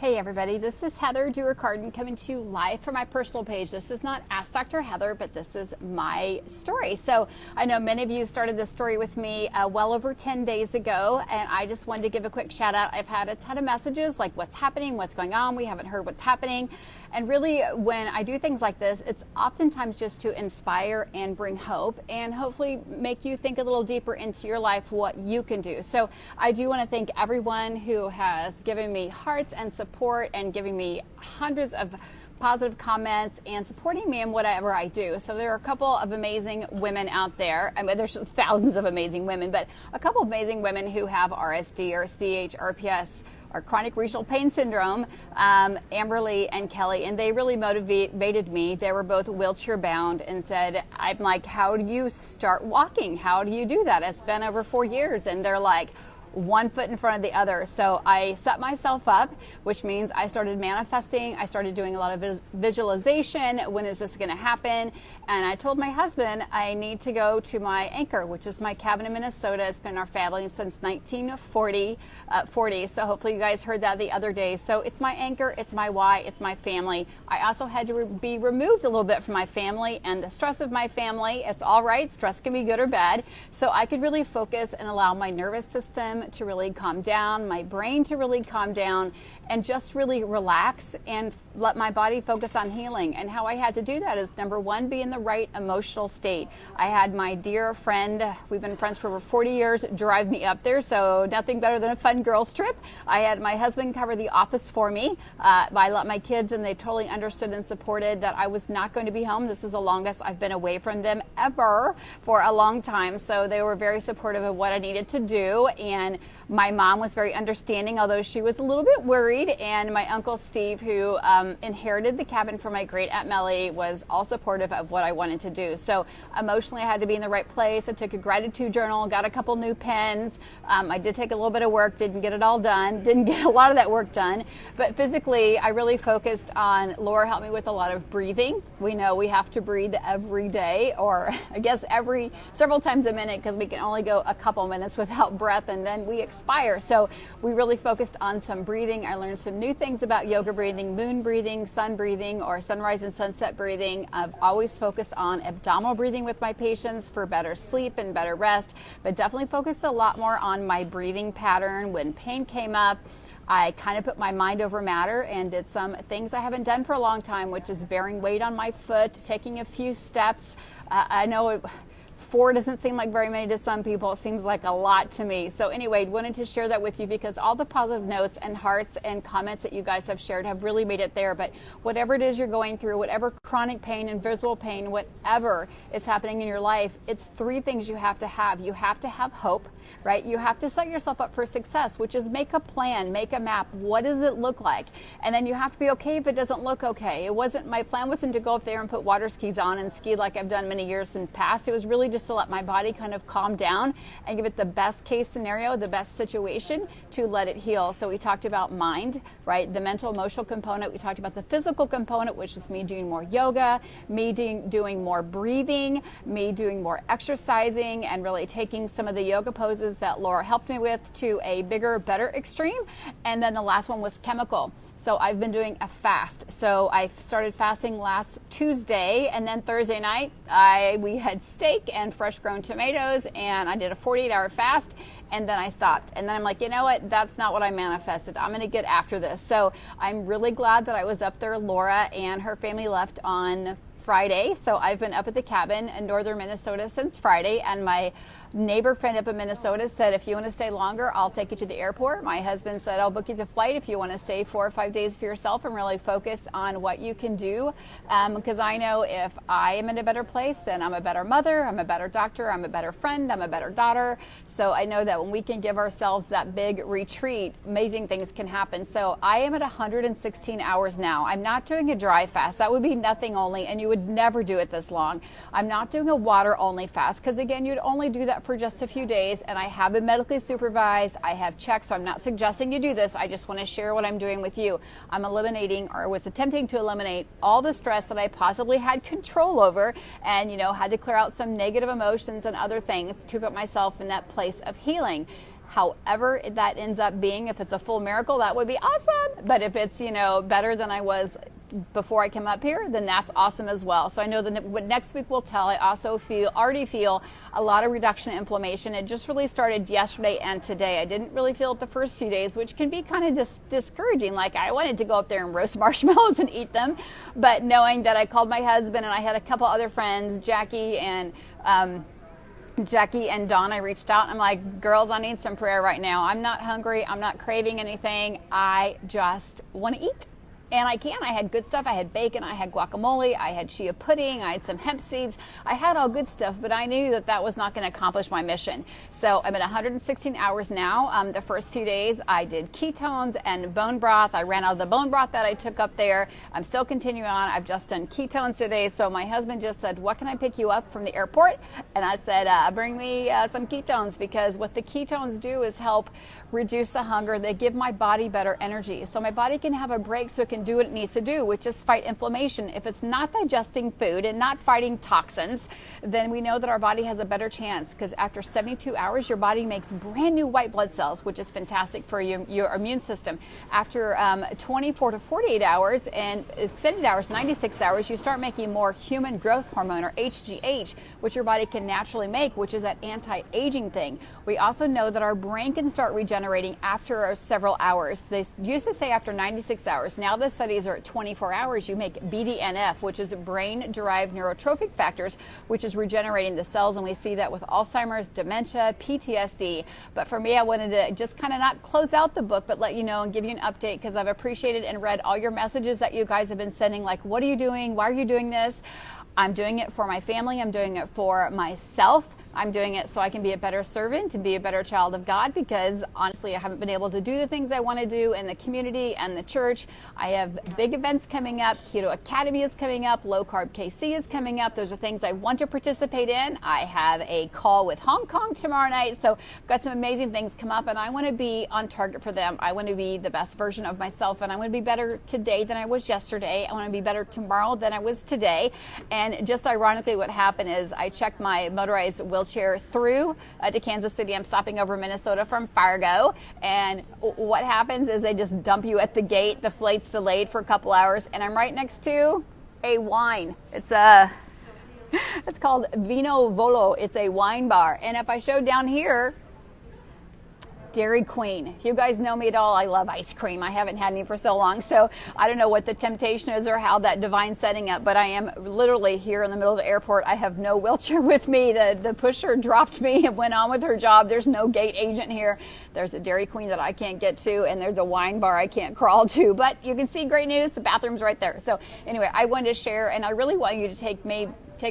Hey everybody, this is Heather Dewar-Carden coming to you live from my personal page. This is not Ask Dr. Heather, but this is my story. So I know many of you started this story with me well over 10 days ago, and I just wanted to give a quick shout out. I've had a ton of messages like what's happening, what's going on, we haven't heard what's happening. And really when I do things like this, it's oftentimes just to inspire and bring hope and hopefully make you think a little deeper into your life what you can do. So I do want to thank everyone who has given me hearts and support and giving me hundreds of positive comments and supporting me in whatever I do. So there are a couple of amazing women out there. I mean, there's thousands of amazing women, but a couple of amazing women who have RSD or CH, RPS, or chronic regional pain syndrome, Amberly and Kelly, and they really motivated me. They were both wheelchair bound and said, I'm like, how do you start walking? How do you do that? It's been over 4 years. And they're like, one foot in front of the other. So I set myself up, which means I started manifesting. I started doing a lot of visualization. When is this going to happen? And I told my husband I need to go to my anchor, which is my cabin in Minnesota. It's been our family since 1940. So hopefully you guys heard that the other day. So it's my anchor, it's my why, it's my family. I also had to be removed a little bit from my family and the stress of my family. It's all right. Stress can be good or bad. So I could really focus and allow my nervous system to really calm down, my brain to really calm down, and just really relax and let my body focus on healing. And how I had to do that is, number one, be in the right emotional state. I had my dear friend, we've been friends for over 40 years, drive me up there, so nothing better than a fun girls trip. I had my husband cover the office for me. I let my kids, and they totally understood and supported that I was not going to be home. This is the longest I've been away from them ever for a long time. So they were very supportive of what I needed to do. And my mom was very understanding, although she was a little bit worried. And my uncle Steve, who inherited the cabin from my great Aunt Melly, was all supportive of what I wanted to do. So emotionally, I had to be in the right place. I took a gratitude journal, got a couple new pens. I did take a little bit of work, didn't get it all done, didn't get a lot of that work done. But physically, I really focused on, Laura helped me with a lot of breathing. We know we have to breathe every day, or I guess several times a minute, because we can only go a couple minutes without breath and then we expire. So we really focused on some breathing. I learned some new things about yoga breathing, moon breathing, sun breathing, or sunrise and sunset breathing. I've always focused on abdominal breathing with my patients for better sleep and better rest, but definitely focused a lot more on my breathing pattern. When pain came up, I kind of put my mind over matter and did some things I haven't done for a long time, which is bearing weight on my foot, taking a few steps. I know 4 doesn't seem like very many to some people. It seems like a lot to me. So anyway, wanted to share that with you because all the positive notes and hearts and comments that you guys have shared have really made it there. But whatever it is you're going through, whatever chronic pain and visual pain, whatever is happening in your life, it's 3 things you have to have. You have to have hope, right? You have to set yourself up for success, which is make a plan, make a map. What does it look like? And then you have to be okay if it doesn't look okay. My plan wasn't to go up there and put water skis on and ski like I've done many years in the past. It was really just to let my body kind of calm down and give it the best case scenario, the best situation to let it heal. So we talked about mind, right? The mental emotional component. We talked about the physical component, which is me doing more yoga, me doing more breathing, me doing more exercising, and really taking some of the yoga poses that Laura helped me with to a bigger, better extreme. And then the last one was chemical. So I've been doing a fast. So I started fasting last Tuesday, and then Thursday night we had steak and fresh grown tomatoes, and I did a 48-hour fast, and then I stopped. And then I'm like, you know what? That's not what I manifested. I'm going to get after this. So I'm really glad that I was up there. Laura and her family left on Friday. So I've been up at the cabin in northern Minnesota since Friday, and my neighbor friend up in Minnesota said, if you want to stay longer, I'll take you to the airport. My husband said, I'll book you the flight if you want to stay 4 or 5 days for yourself and really focus on what you can do. Because I know if I am in a better place, then I'm a better mother, I'm a better doctor, I'm a better friend, I'm a better daughter. So I know that when we can give ourselves that big retreat, amazing things can happen. So I am at 116 hours now. I'm not doing a dry fast. That would be nothing only, and you would never do it this long. I'm not doing a water only fast, because again, you'd only do that for just a few days, and I have been medically supervised. I have checked, so I'm not suggesting you do this. I just want to share what I'm doing with you. I'm eliminating, or was attempting to eliminate, all the stress that I possibly had control over, and had to clear out some negative emotions and other things to put myself in that place of healing. however that ends up being. If it's a full miracle, that would be awesome. But if it's, better than I was before I came up here, then that's awesome as well. So I know that what next week will tell. I also already feel a lot of reduction in inflammation. It just really started yesterday and today. I didn't really feel it the first few days, which can be kind of discouraging. Like, I wanted to go up there and roast marshmallows and eat them, but knowing that I called my husband and I had a couple other friends, Jackie and Dawn, I reached out and I'm like, girls, I need some prayer right now. I'm not hungry. I'm not craving anything. I just want to eat. And I had good stuff. I had bacon, I had guacamole, I had chia pudding, I had some hemp seeds. I had all good stuff, but I knew that was not going to accomplish my mission. So I'm at 116 hours now. The first few days I did ketones and bone broth. I ran out of the bone broth that I took up there. I'm still continuing on. I've just done ketones today. So my husband just said, what can I pick you up from the airport? And I said, bring me some ketones, because what the ketones do is help reduce the hunger. They give my body better energy. So my body can have a break so it can do what it needs to do, which is fight inflammation. If it's not digesting food and not fighting toxins, then we know that our body has a better chance, because after 72 hours, your body makes brand new white blood cells, which is fantastic for your immune system. After 24 to 48 hours and extended hours, 96 hours, you start making more human growth hormone, or HGH, which your body can naturally make, which is that anti-aging thing. We also know that our brain can start regenerating after several hours. They used to say after 96 hours. Now the studies are at 24 hours. You make BDNF, which is brain-derived neurotrophic factors, which is regenerating the cells. And we see that with Alzheimer's, dementia, PTSD. But for me, I wanted to just kind of not close out the book, but let you know and give you an update, because I've appreciated and read all your messages that you guys have been sending. Like, what are you doing? Why are you doing this? I'm doing it for my family. I'm doing it for myself. I'm doing it so I can be a better servant and be a better child of God, because honestly, I haven't been able to do the things I want to do in the community and the church. I have big events coming up. Keto Academy is coming up. Low Carb KC is coming up. Those are things I want to participate in. I have a call with Hong Kong tomorrow night. So I've got some amazing things come up, and I want to be on target for them. I want to be the best version of myself, and I want to be better today than I was yesterday. I want to be better tomorrow than I was today. And just ironically, what happened is I checked my motorized wheelchair through to Kansas City. I'm stopping over Minnesota from Fargo, and what happens is they just dump you at the gate. The flight's delayed for a couple hours, and I'm right next to a wine. It's called Vino Volo. It's a wine bar, and if I show down here, Dairy Queen. If you guys know me at all, I love ice cream. I haven't had any for so long, so I don't know what the temptation is or how that divine setting up, but I am literally here in the middle of the airport. I have no wheelchair with me. The pusher dropped me and went on with her job. There's no gate agent here. There's a Dairy Queen that I can't get to, and there's a wine bar I can't crawl to, but you can see great news. The bathroom's right there. So anyway, I wanted to share, and I really want you to take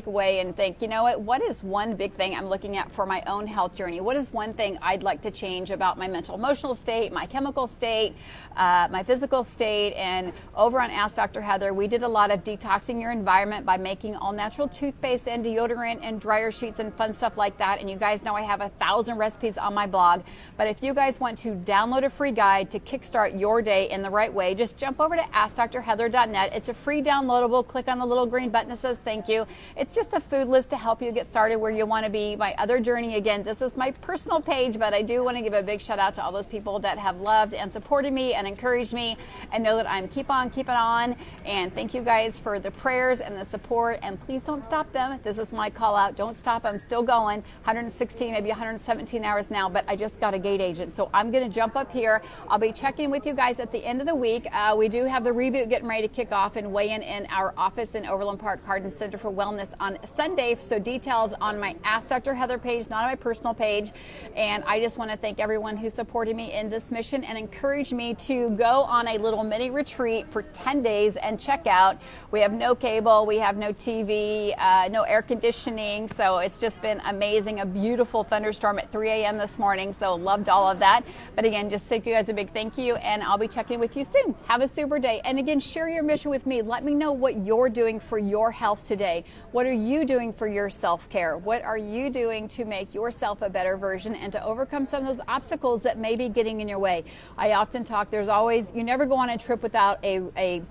away and think, you know what is one big thing I'm looking at for my own health journey? What is one thing I'd like to change about my mental emotional state, my chemical state, my physical state? And over on Ask Dr. Heather, we did a lot of detoxing your environment by making all natural toothpaste and deodorant and dryer sheets and fun stuff like that. And you guys know I have 1,000 recipes on my blog. But if you guys want to download a free guide to kickstart your day in the right way, just jump over to AskDrHeather.net. It's a free downloadable. Click on the little green button that says thank you. It's just a food list to help you get started where you want to be. My other journey, again, this is my personal page, but I do want to give a big shout out to all those people that have loved and supported me and encouraged me, and know that I'm keep on keeping on. And thank you guys for the prayers and the support, and please don't stop them. This is my call out. Don't stop. I'm still going 116, maybe 117 hours now, but I just got a gate agent. So I'm going to jump up here. I'll be checking with you guys at the end of the week. We do have the reboot getting ready to kick off and weigh in our office in Overland Park Garden Center for Wellness on Sunday. So details on my Ask Dr. Heather page, not on my personal page. And I just want to thank everyone who supported me in this mission and encouraged me to go on a little mini retreat for 10 days and check out. We have no cable, we have no TV, no air conditioning. So it's just been amazing. A beautiful thunderstorm at 3 a.m. this morning. So loved all of that. But again, just thank you guys a big thank you. And I'll be checking with you soon. Have a super day. And again, share your mission with me. Let me know what you're doing for your health today. What are you doing for your self-care? What are you doing to make yourself a better version and to overcome some of those obstacles that may be getting in your way? I often talk, you never go on a trip without a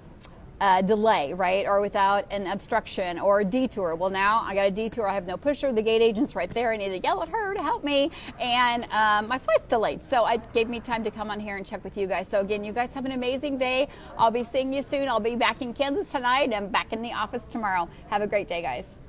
delay, right? Or without an obstruction or a detour. Well, now I got a detour. I have no pusher. The gate agent's right there. I need to yell at her to help me. And my flight's delayed. So it gave me time to come on here and check with you guys. So again, you guys have an amazing day. I'll be seeing you soon. I'll be back in Kansas tonight and back in the office tomorrow. Have a great day, guys.